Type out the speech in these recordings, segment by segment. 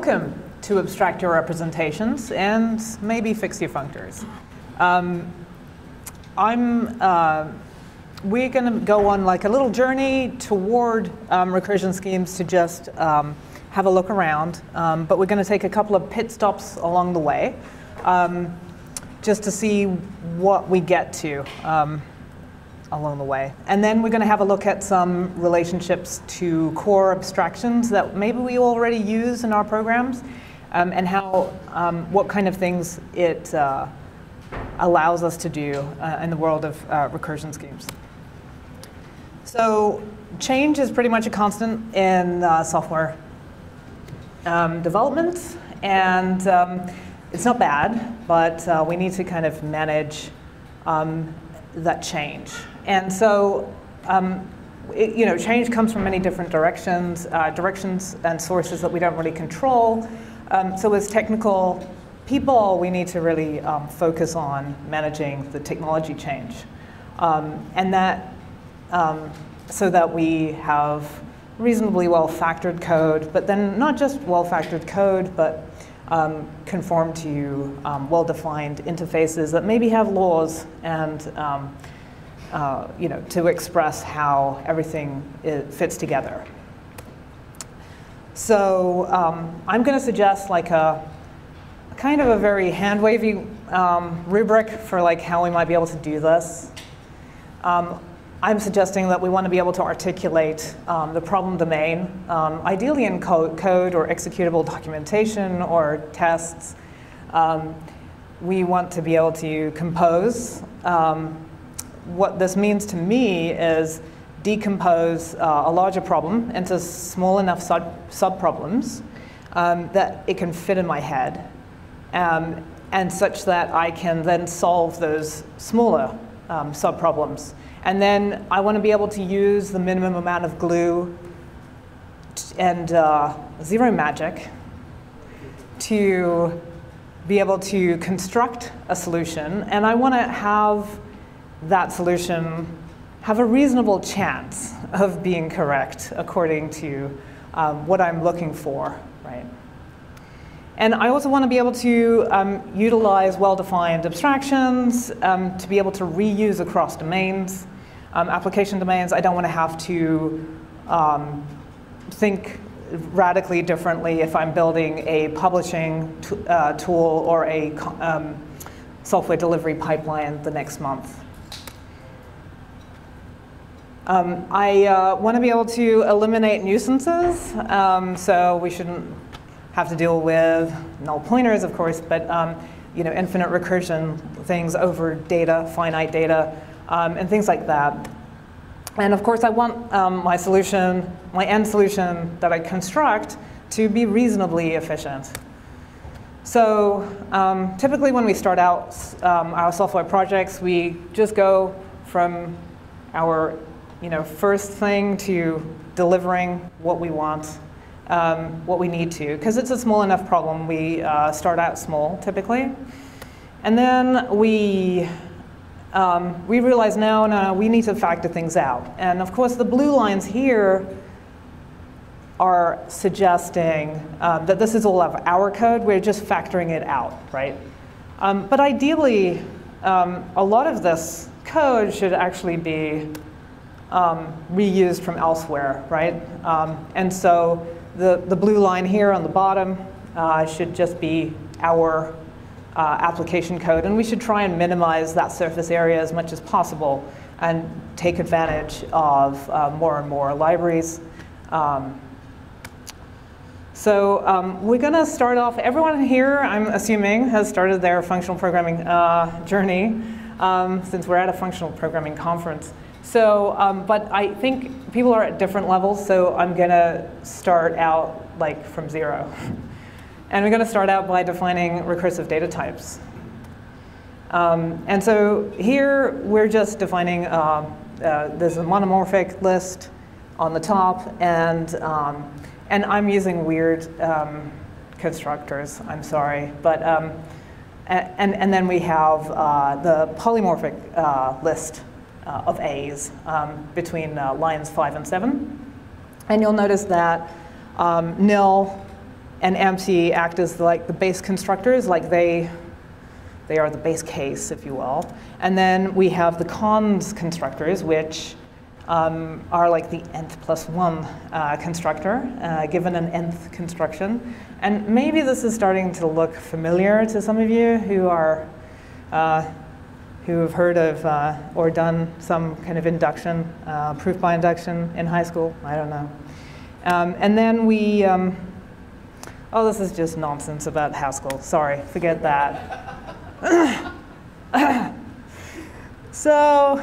welcome to abstract your representations and maybe fix your functors. We're going to go on like a little journey toward recursion schemes to just have a look around, but we're going to take a couple of pit stops along the way just to see what we get to along the way. And then we're going to have a look at some relationships to core abstractions that maybe we already use in our programs, and how what kind of things it allows us to do in the world of recursion schemes. So change is pretty much a constant in software development, and it's not bad, but we need to kind of manage that change. And so, change comes from many different directions and sources that we don't really control. So as technical people, we need to really focus on managing the technology change. And that, so that we have reasonably well-factored code, but then not just well-factored code, but conform to well-defined interfaces that maybe have laws and to express how everything fits together. So I'm going to suggest like a kind of a very hand-wavy rubric for like how we might be able to do this. I'm suggesting that we want to be able to articulate the problem domain, ideally in code or executable documentation or tests. We want to be able to compose. What this means to me is decompose a larger problem into small enough sub-problems that it can fit in my head, and such that I can then solve those smaller sub-problems. And then I want to be able to use the minimum amount of glue and zero magic to be able to construct a solution. And I want to have that solution have a reasonable chance of being correct according to what I'm looking for, right? And I also want to be able to utilize well-defined abstractions to be able to reuse across domains, application domains. I don't want to have to think radically differently if I'm building a publishing tool or a software delivery pipeline the next month. I want to be able to eliminate nuisances, so we shouldn't have to deal with null pointers, of course, but infinite recursion things over data, finite data, and things like that. And of course, I want my solution, my end solution that I construct, to be reasonably efficient. So typically, when we start out our software projects, we just go from our first thing to delivering what we want, what we need to, because it's a small enough problem. We start out small, typically. And then we realize, no, we need to factor things out. And of course, the blue lines here are suggesting that this is all of our code. We're just factoring it out, right? But ideally, a lot of this code should actually be reused from elsewhere, right? And so the blue line here on the bottom should just be our application code, and we should try and minimize that surface area as much as possible and take advantage of more and more libraries. So we're going to start off, everyone here, I'm assuming, has started their functional programming journey since we're at a functional programming conference. So, but I think people are at different levels, so I'm going to start out like from zero. And we're going to start out by defining recursive data types. And so here we're just defining, there's a monomorphic list on the top, and I'm using weird constructors, I'm sorry. But, and then we have the polymorphic list of A's between lines 5 and 7. And you'll notice that nil and empty act as like the base constructors, like they are the base case, if you will. And then we have the cons constructors, which are like the nth plus 1 constructor, given an nth construction. And maybe this is starting to look familiar to some of you who are who have heard of or done some kind of induction, proof by induction in high school. I don't know. And then we, oh, this is just nonsense about Haskell. Sorry, forget that. So,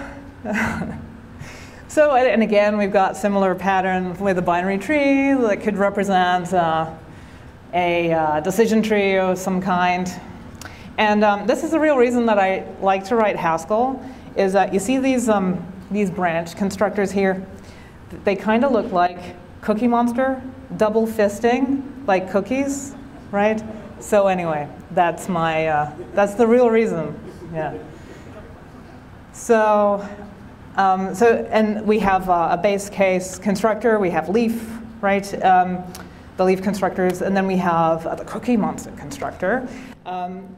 and again, we've got similar pattern with a binary tree that could represent a decision tree of some kind. And this is the real reason that I like to write Haskell, is that you see these branch constructors here? They kind of look like Cookie Monster, double fisting, like cookies, right? So anyway, that's that's the real reason, yeah. So, and we have a base case constructor, we have leaf, right? The leaf constructors, and then we have the Cookie Monster constructor,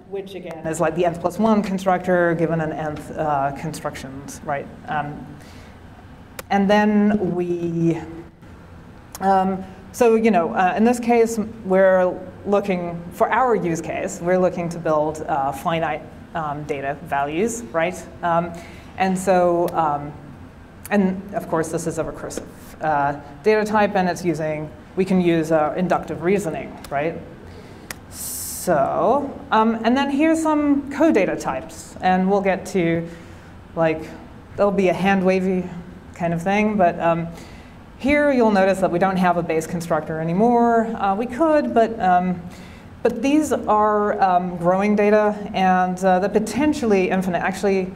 which again is like the nth plus 1 constructor given an nth constructions, right? And then we, so you know, in this case, we're looking, for our use case, we're looking to build finite data values, right? And so, and of course, this is a recursive data type, and it's using, we can use inductive reasoning, right? So, and then here's some co-data types, and we'll get to, like, there'll be a hand-wavy kind of thing, but here you'll notice that we don't have a base constructor anymore. We could, but these are growing data, and they're potentially infinite. Actually,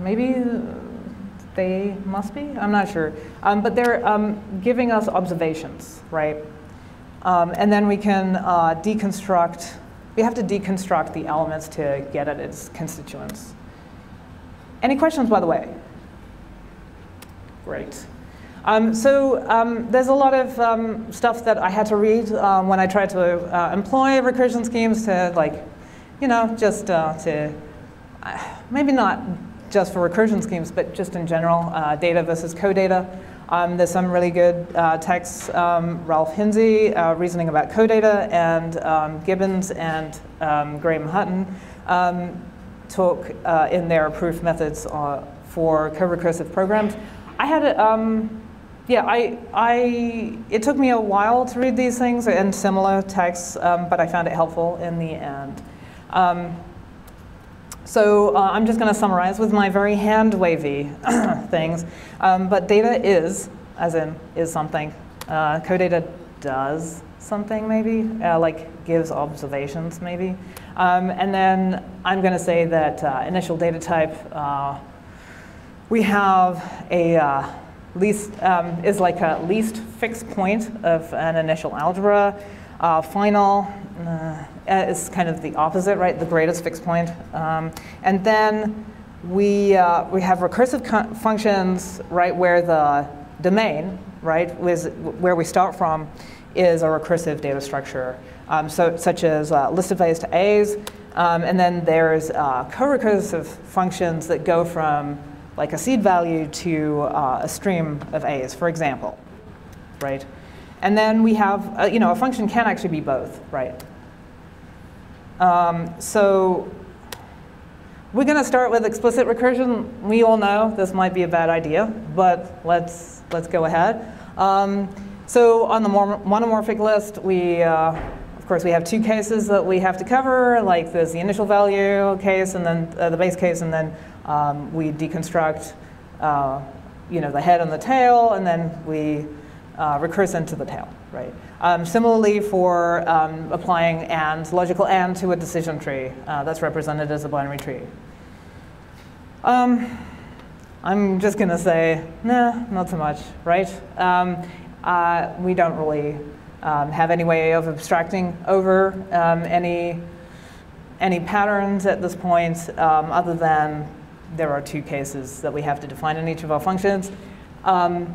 maybe they must be, I'm not sure. But they're giving us observations, right? And then we can deconstruct, we have to deconstruct the elements to get at its constituents. Any questions, by the way? Great. So there's a lot of stuff that I had to read when I tried to employ recursion schemes to, like, you know, just to, maybe not just for recursion schemes, but just in general, data versus co-data. There's some really good texts, Ralph Hinsey, Reasoning About Co-Data, and Gibbons and Graham Hutton talk in their proof methods for co-recursive programs. I had, it took me a while to read these things and similar texts, but I found it helpful in the end. So I'm just going to summarize with my very hand-wavy things. But data is, as in, is something. Co-data does something, maybe, like gives observations, maybe. And then I'm going to say that initial data type, we have a least, is like a least fixed point of an initial algebra. Final is kind of the opposite, right? The greatest fixed point. And then we have recursive functions, right, where the domain, right, where we start from, is a recursive data structure, such as list of A's to A's. And then there's co-recursive functions that go from like a seed value to a stream of A's, for example, right? And then we have, you know, a function can actually be both, right? So we're going to start with explicit recursion. We all know this might be a bad idea, but let's go ahead. So on the monomorphic list, we, of course, we have two cases that we have to cover. Like there's the initial value case, and then the base case, and then we deconstruct, you know, the head and the tail, and then we recurse into the tail, right? Similarly for applying and, logical and to a decision tree that's represented as a binary tree. I'm just going to say, nah, not so much, right? We don't really have any way of abstracting over any patterns at this point, other than there are two cases that we have to define in each of our functions, and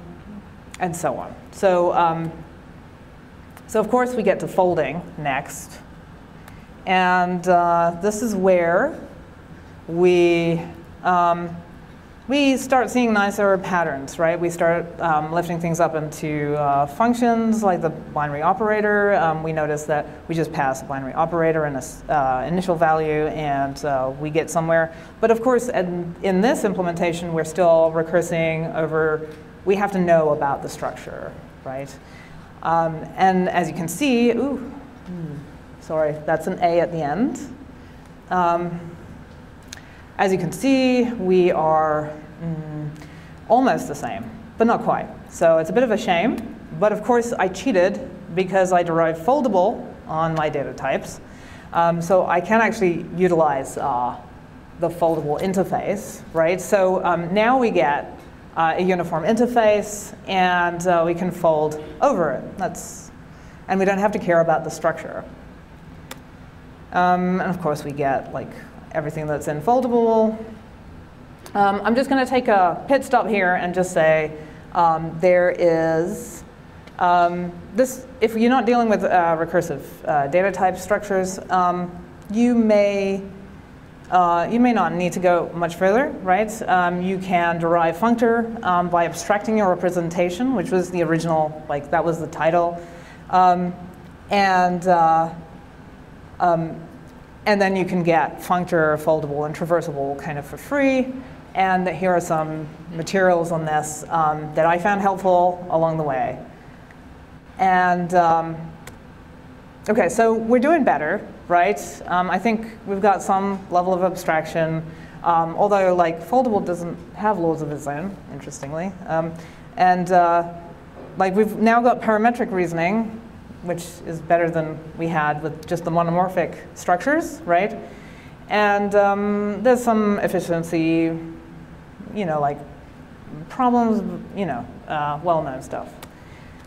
so on. So So of course we get to folding next. And this is where we start seeing nicer patterns, right? We start lifting things up into functions like the binary operator. We notice that we just pass a binary operator and an initial value, and we get somewhere. But of course, in this implementation, we're still recursing over, we have to know about the structure, right? And as you can see, sorry, that's an A at the end. As you can see, we are almost the same, but not quite. So it's a bit of a shame. But of course, I cheated because I derived foldable on my data types. So I can actually utilize the foldable interface, right? So now we get a uniform interface, and we can fold over it. And we don't have to care about the structure. And of course, we get like everything that's in foldable. I'm just going to take a pit stop here and just say there is this. If you're not dealing with recursive data type structures, you may not need to go much further, right? You can derive functor by abstracting your representation, which was the original, like that was the title, and then you can get functor, foldable, and traversable kind of for free. And here are some materials on this that I found helpful along the way. And OK, so we're doing better, right? I think we've got some level of abstraction, although like foldable doesn't have laws of its own, interestingly. Like we've now got parametric reasoning, which is better than we had with just the monomorphic structures, right? And there's some efficiency, like problems, well-known stuff.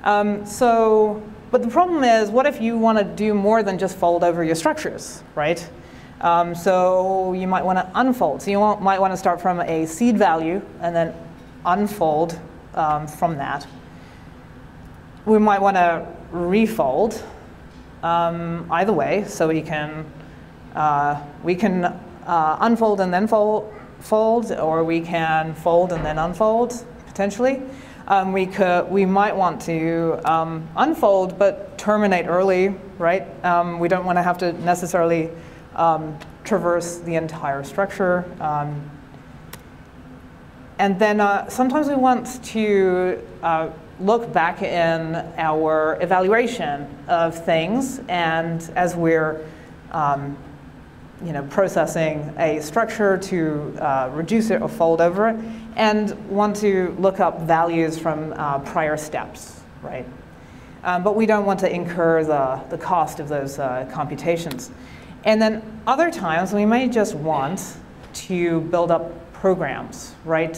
But the problem is, what if you want to do more than just fold over your structures, right? So you might want to unfold. So you might want to start from a seed value and then unfold from that. We might want to refold either way, so we can unfold and then fold, or we can fold and then unfold potentially. We might want to unfold but terminate early, right? We don't want to have to necessarily traverse the entire structure. And then sometimes we want to look back in our evaluation of things, and as we're processing a structure to reduce it or fold over it, and want to look up values from prior steps, right? But we don't want to incur the cost of those computations. And then other times we may just want to build up programs, right?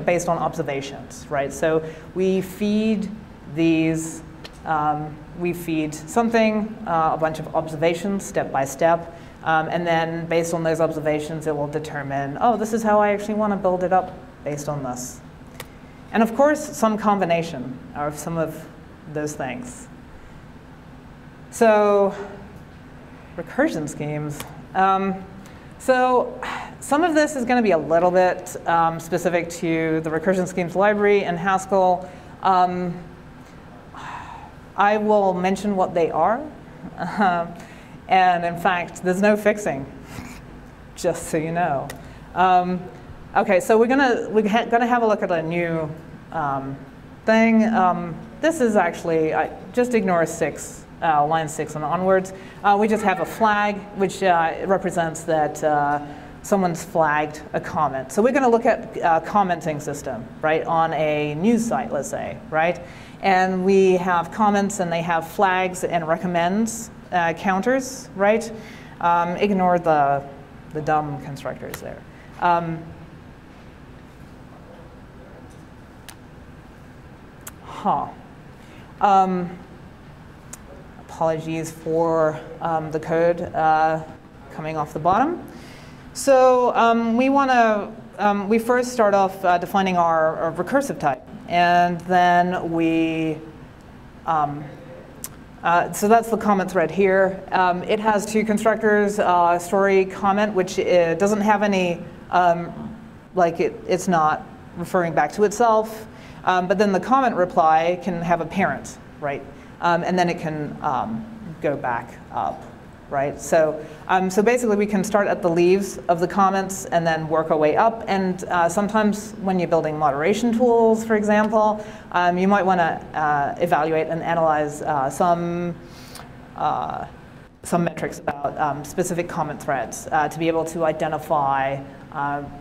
Based on observations, right? So we feed these, we feed something, a bunch of observations step by step, and then based on those observations, it will determine, oh, this is how I actually want to build it up based on this. And of course, some combination of some of those things. So, recursion schemes. So some of this is going to be a little bit specific to the Recursion Schemes library in Haskell. I will mention what they are. And in fact, there's no fixing, just so you know. OK, so we're gonna have a look at a new thing. This is actually, just ignore line 6 and onwards. We just have a flag, which represents that someone's flagged a comment. So we're going to look at a commenting system, right, on a news site, let's say, right? And we have comments, and they have flags and recommends counters, right? Ignore the dumb constructors there. Apologies for the code coming off the bottom. So we first start off defining our recursive type, and then we so that's the comment thread here. It has two constructors, story comment, which doesn't have any, it's not referring back to itself. But then the comment reply can have a parent, right? And then it can go back up, right? So, so basically we can start at the leaves of the comments and then work our way up. And sometimes when you're building moderation tools, for example, you might want to evaluate and analyze some metrics about specific comment threads to be able to identify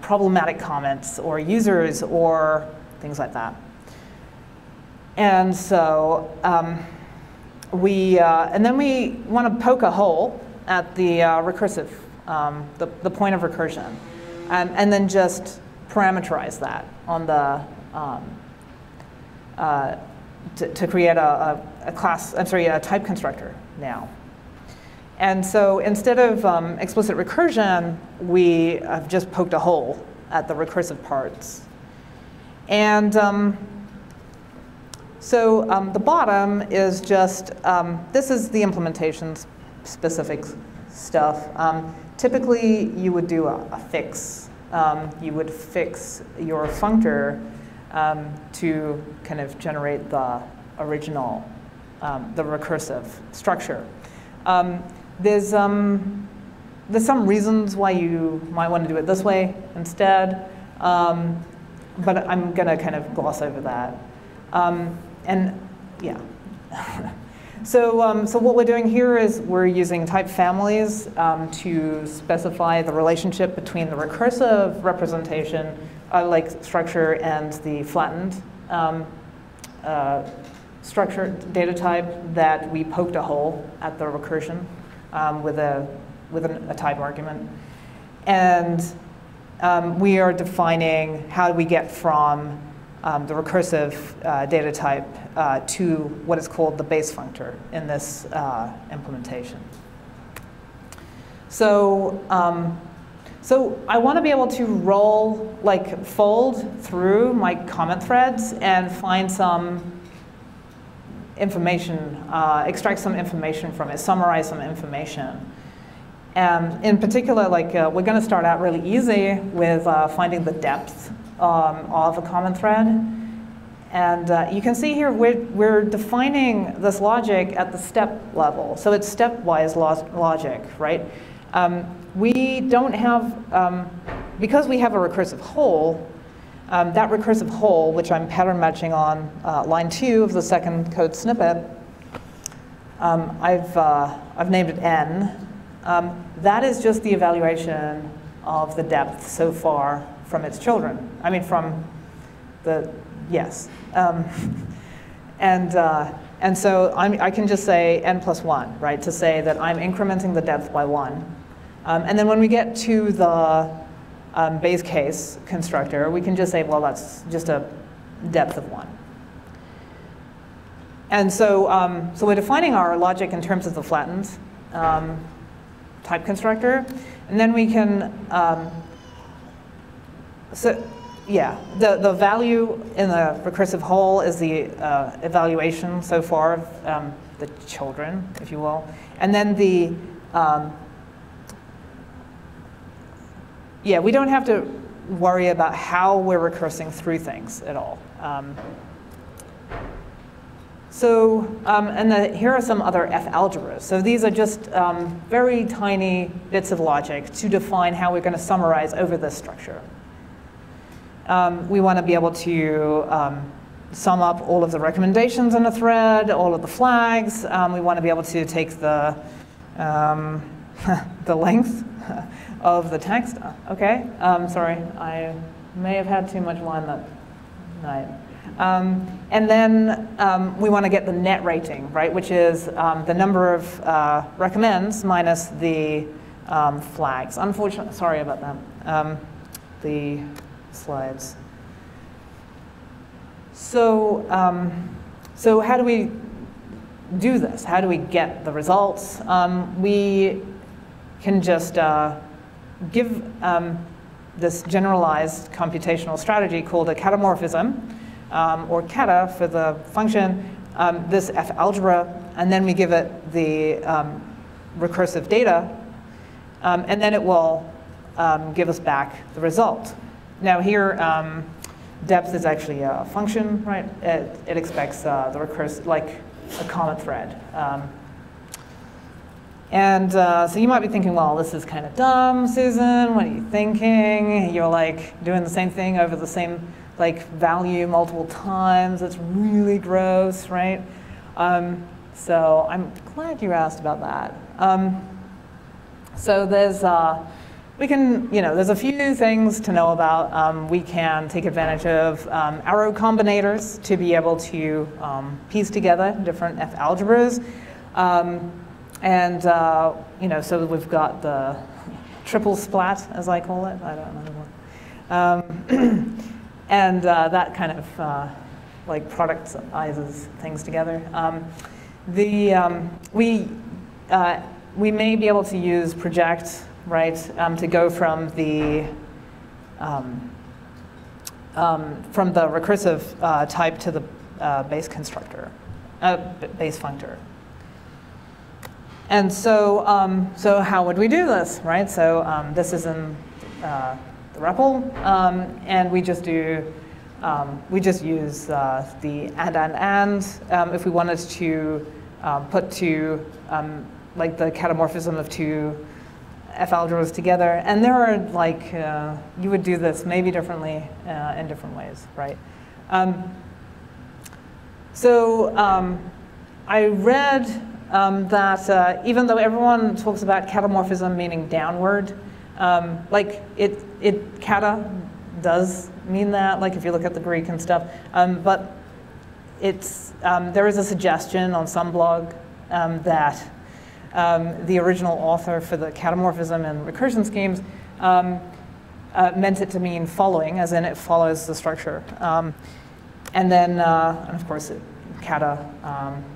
problematic comments or users or things like that. And so and then we want to poke a hole at the recursive, the point of recursion, and then just parameterize that on the to create a type constructor now. And so instead of explicit recursion, we have just poked a hole at the recursive parts. And so the bottom is just, this is the implementation specific stuff. Typically, you would do a fix. You would fix your functor to kind of generate the original, the recursive structure. There's some reasons why you might want to do it this way instead, but I'm going to kind of gloss over that. And yeah, so what we're doing here is we're using type families to specify the relationship between the recursive representation, like structure, and the flattened structure data type that we poked a hole at the recursion with a type argument. And we are defining how we get from the recursive data type to what is called the base functor in this implementation. So, so I want to be able to roll, fold through my comment threads and find some information, extract some information from it, summarize some information. And in particular, we're going to start out really easy with finding the depth of a common thread. And you can see here we're defining this logic at the step level. So it's stepwise logic, right? We don't have, because we have a recursive hole, that recursive hole, which I'm pattern matching on line 2 of the second code snippet, I've named it n. That is just the evaluation of the depth so far from its children. I mean, from the, yes. And so I can just say n plus 1, right, to say that I'm incrementing the depth by 1. And then when we get to the base case constructor, we can just say, well, that's just a depth of 1. And so, so we're defining our logic in terms of the flattened type constructor. And then we can, so yeah, the value in the recursive hole is the evaluation so far of the children, if you will. And then the, yeah, we don't have to worry about how we're recursing through things at all. And here are some other F algebras. So these are just very tiny bits of logic to define how we're going to summarize over this structure. We want to be able to sum up all of the recommendations in a thread, all of the flags. We want to be able to take the the length of the text. Okay, sorry, I may have had too much wine that night. And then we want to get the net rating, right, which is the number of recommends minus the flags. Unfortunately, sorry about that. The slides. So, so how do we do this? How do we get the results? We can just give this generalized computational strategy called a catamorphism, or kata for the function, this F algebra, and then we give it the recursive data, and then it will give us back the result. Now here, depth is actually a function, right? It expects the recursive, like a common thread. So you might be thinking, well, this is kind of dumb, Susan. What are you thinking? You're like doing the same thing over the same like value multiple times. It's really gross, right? So I'm glad you asked about that. So there's there's a few things to know about. We can take advantage of arrow combinators to be able to piece together different F algebras. So we've got the triple splat, as I call it. I don't know. That kind of like productizes things together. We may be able to use project, right, to go from the recursive type to the base constructor, base functor. And so how would we do this, right? So this is in the REPL, and we just use the and if we wanted to put two like the catamorphism of two F algebras together, and there are like you would do this maybe differently in different ways, right? I read that even though everyone talks about catamorphism meaning downward, like it cata does mean that, like if you look at the Greek and stuff, but it's there is a suggestion on some blog that the original author for the catamorphism and recursion schemes meant it to mean following, as in it follows the structure, and of course cata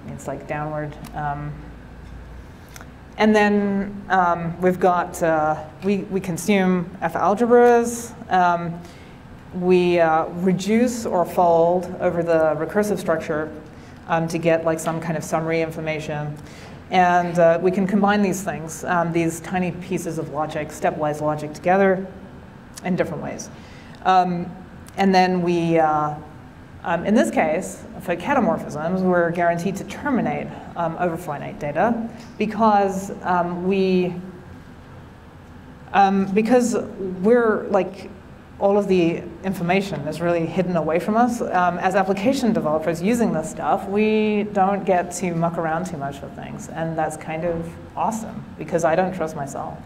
means like downward. And then we've got, we consume F algebras. We reduce or fold over the recursive structure to get like some kind of summary information. And we can combine these things, these tiny pieces of logic, stepwise logic together in different ways. And then we, in this case, for catamorphisms, we're guaranteed to terminate over finite data because because we're like, all of the information is really hidden away from us. As application developers using this stuff, we don't get to muck around too much with things. And that's kind of awesome because I don't trust myself.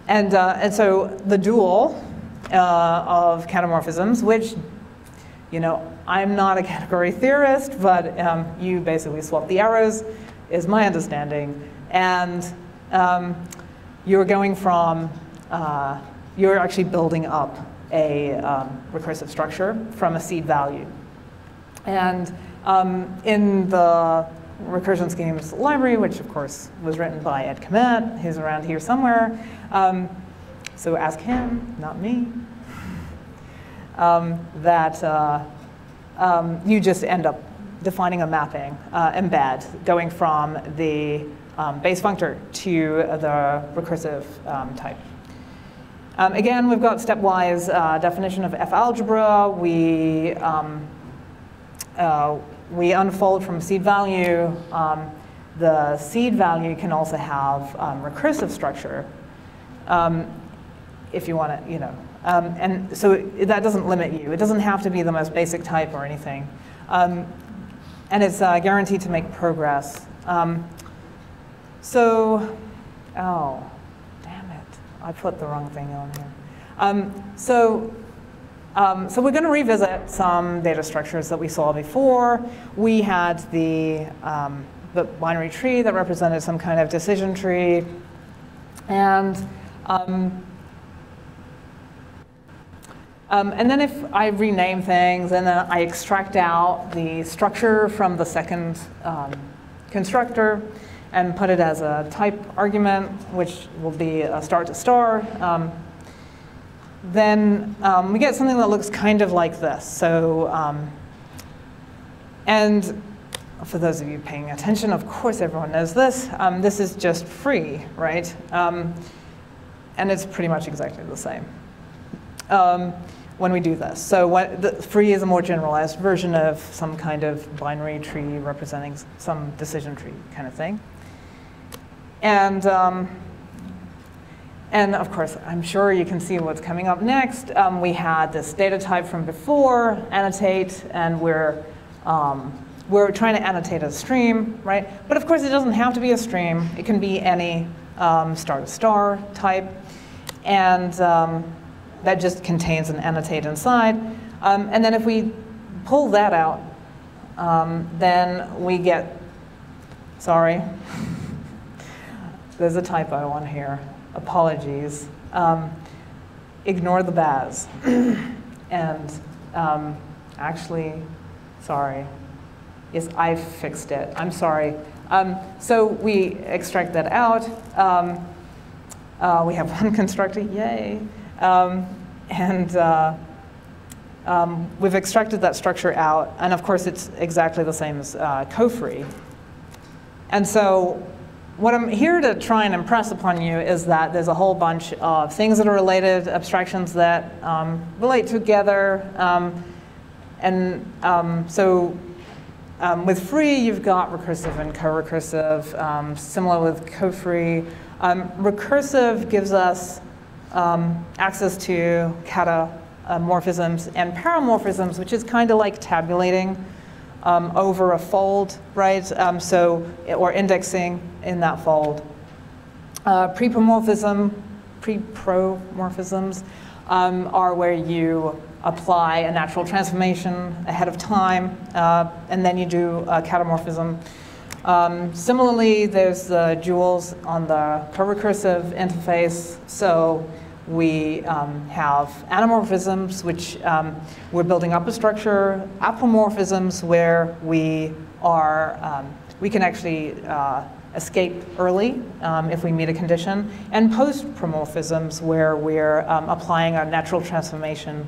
And so the dual of catamorphisms, which, you know, I'm not a category theorist, but you basically swap the arrows, is my understanding. And you're going from, you're actually building up a recursive structure from a seed value. And in the Recursion Schemes library, which of course was written by Ed Komet, who's around here somewhere, so ask him, not me, you just end up defining a mapping embed going from the base functor to the recursive type. Again, we've got stepwise definition of F algebra. We unfold from seed value. The seed value can also have recursive structure if you want to, you know. And so that doesn't limit you. It doesn't have to be the most basic type or anything. And it's guaranteed to make progress. Oh, damn it. I put the wrong thing on here. So we're going to revisit some data structures that we saw before. We had the binary tree that represented some kind of decision tree. And then if I rename things and then I extract out the structure from the second constructor and put it as a type argument, which will be a star to star, then we get something that looks kind of like this. So, And for those of you paying attention, of course everyone knows this. This is just free, right? And it's pretty much exactly the same when we do this. So free is a more generalized version of some kind of binary tree representing some decision tree kind of thing. And of course, I'm sure you can see what's coming up next. We had this data type from before, annotate, and we're trying to annotate a stream, right? But of course, it doesn't have to be a stream. It can be any star-to-star type. And that just contains an annotate inside. And then if we pull that out, then we get, sorry, there's a typo on here. Apologies. Ignore the baz. And actually, sorry. Yes, I fixed it. I'm sorry. So we extract that out. We have one constructor, yay. We've extracted that structure out. And of course, it's exactly the same as co-free. And so what I'm here to try and impress upon you is that there's a whole bunch of things that are related, abstractions that relate together. With free, you've got recursive and co-recursive, similar with co-free. Recursive gives us access to catamorphisms and paramorphisms, which is kind of like tabulating over a fold, right? Or indexing in that fold. Prepomorphisms are where you apply a natural transformation ahead of time, and then you do a catamorphism. Similarly, there's the jewels on the co-recursive interface. So we have anamorphisms, which we're building up a structure, apomorphisms, where we can actually escape early if we meet a condition, and post-promorphisms, where we're applying a natural transformation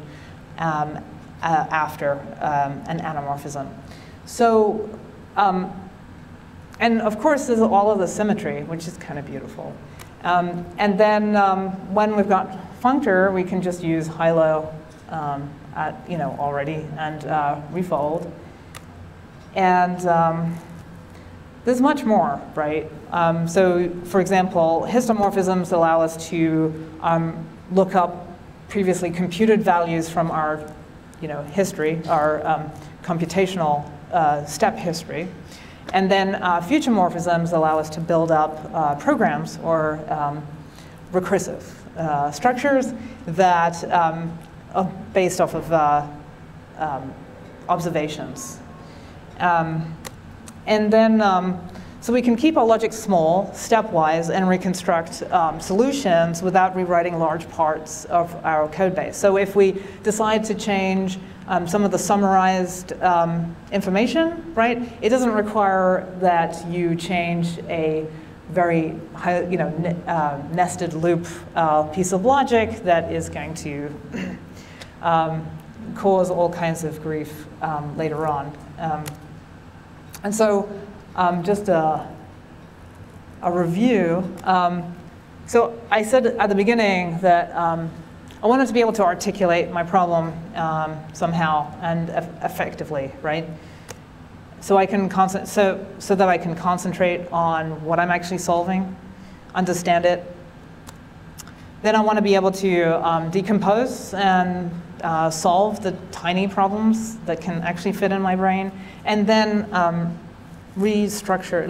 after an anamorphism. So, and of course, there's all of the symmetry, which is kind of beautiful. And then when we've got functor, we can just use high-low already and refold. And there's much more, right? So for example, histomorphisms allow us to look up previously computed values from our history, our computational step history. And then future morphisms allow us to build up programs or recursive structures that are based off of observations. And then, so we can keep our logic small, stepwise, and reconstruct solutions without rewriting large parts of our code base. So if we decide to change some of the summarized information, right, it doesn't require that you change a very high, nested loop piece of logic that is going to cause all kinds of grief later on. And so just a review. So I said at the beginning that I wanted to be able to articulate my problem somehow and effectively, right? So I can so that I can concentrate on what I'm actually solving, understand it. Then I want to be able to decompose and solve the tiny problems that can actually fit in my brain, and then restructure,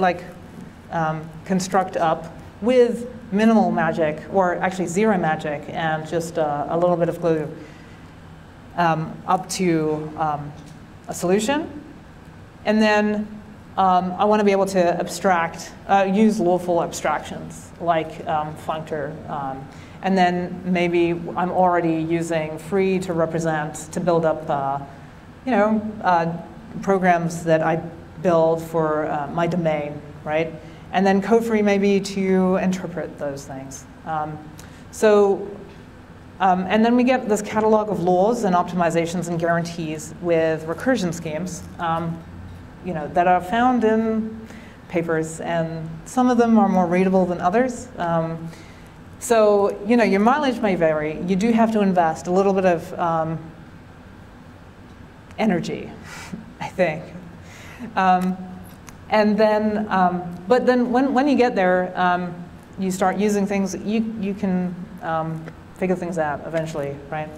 construct up with minimal magic, or actually zero magic, and just a little bit of glue up to a solution. And then I want to be able to abstract, use lawful abstractions like functor. And then maybe I'm already using free to represent, to build up, programs that I build for my domain, right? And then code-free maybe to interpret those things. And then we get this catalog of laws and optimizations and guarantees with recursion schemes. that are found in papers, and some of them are more readable than others. So, your mileage may vary. You do have to invest a little bit of energy, I think. And then, but then when you get there, you start using things, you can figure things out eventually, right?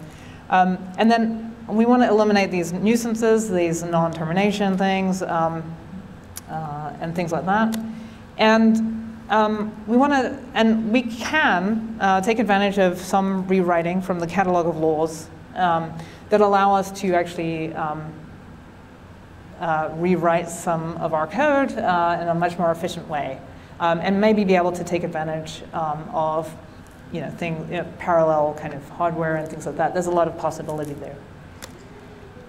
And then we want to eliminate these nuisances, these non-termination things, and things like that. And we want to, and we can take advantage of some rewriting from the catalog of laws that allow us to actually rewrite some of our code in a much more efficient way, and maybe be able to take advantage of parallel kind of hardware and things like that. There's a lot of possibility there.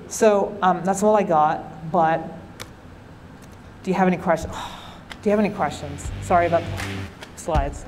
So that's all I got. But do you have any questions? Do you have any questions? Sorry about the slides.